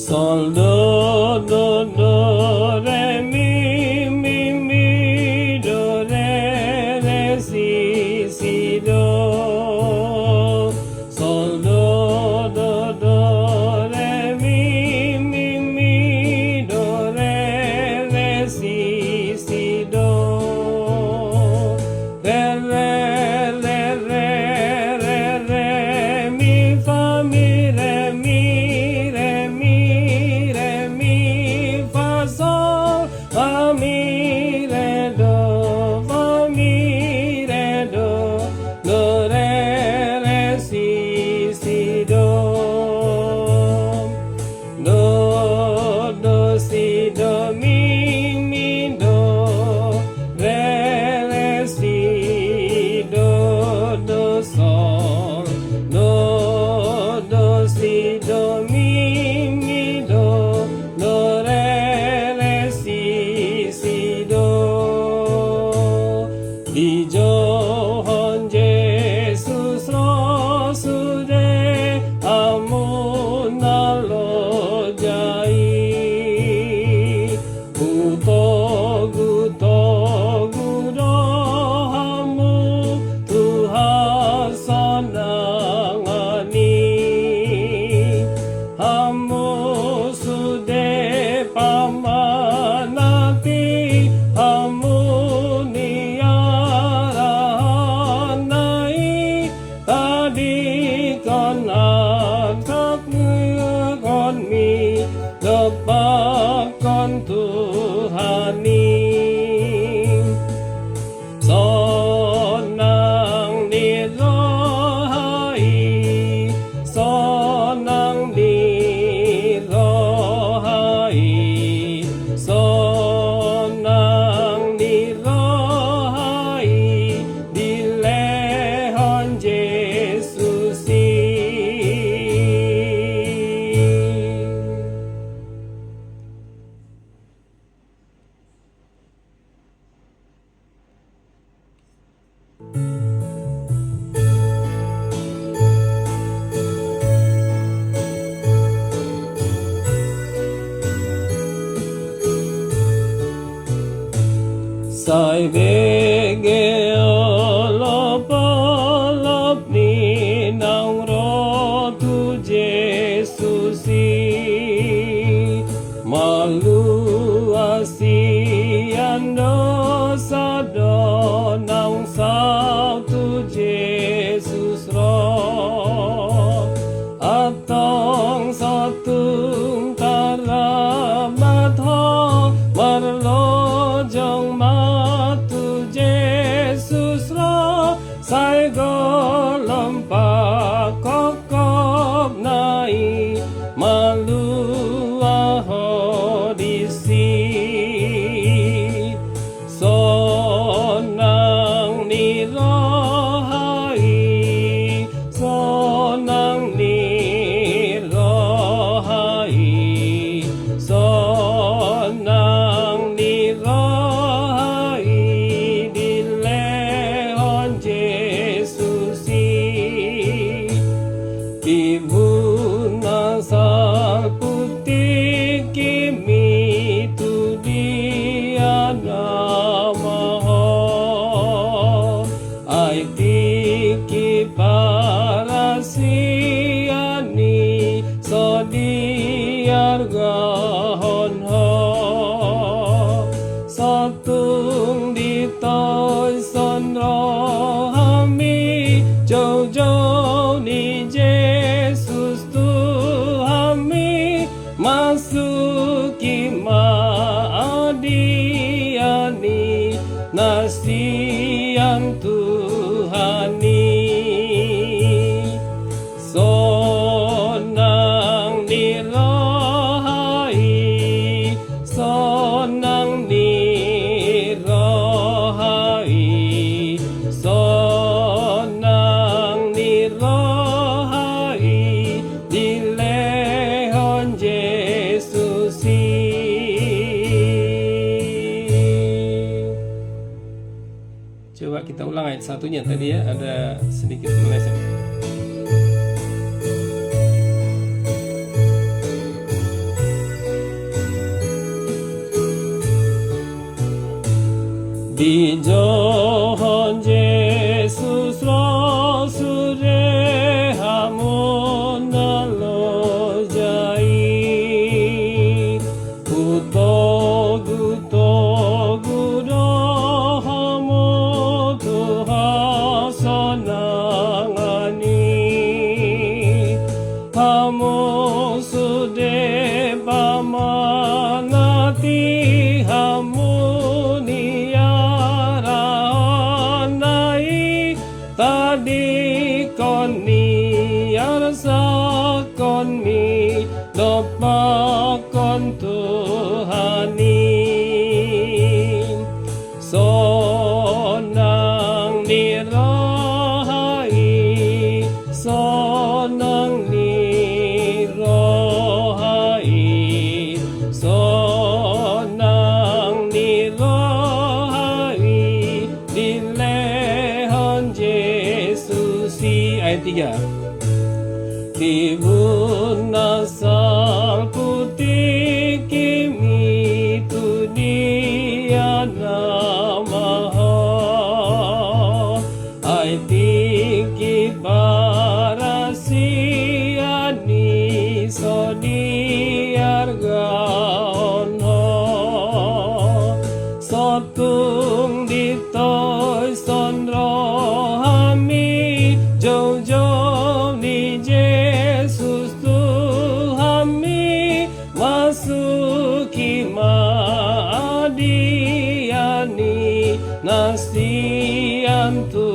sol do do do re mi mi mi do re re si si do sol do do do re mi mi mi do re re si si do re re re re re re mi fa mi re mi re mi re mi fa sol fa mi re do fa mi re do do re re si si do do si do mi mi do re re si do sol do si do mi mi do re re si si do di jo hon Jesus ro su de amun na lo jai guto guto gudo hamu Tuhan sanangani hamu sude pamanati hamu niarahanai tadi con khắp con mi lepas con Tuhani sonang di rohai sonang di rohai sonang di rohai di lehon Yesusi sai bege olop ni nang ro tu Yesusi malu asiando sado nang sao tu Jesus ro atong satung karamat ho marlo jong ma tu Jesus ro sai go lompa kokop nai malu ahodisi sonang ni rohai sonang ni rohai sonang ni rohai di lehon Yesusi ibu nasal putih kimi tu dia namaho ai tiki parasiani sodiar gahon ho satung di toy son rohami jauh jauh ni Jesus Tuhami masuki maadiani nasian Tuhani sonang di rohai sonang di rohai sonang di rohai di lehon Yesusi. Coba kita ulang ayat satunya tadi ya, ada sedikit meleset. di Johon Yesus Rasulé hamun nalojai Uto gudo hamu Tuhan senangani hamu sude pamanati hamu niaranai tadi koni arsa koni dopa kon Tuhani sonang nirahai sonang nirahai sonang nirahai dilehan Yesus. Ayat 3 Tibun nasal putih kimi dunia namaha ai tinggi parasiani sodiar gaonho sotung ditoy sondro hami jauh-jauh ni Yesus Tuhami masuki maadiani nasian tu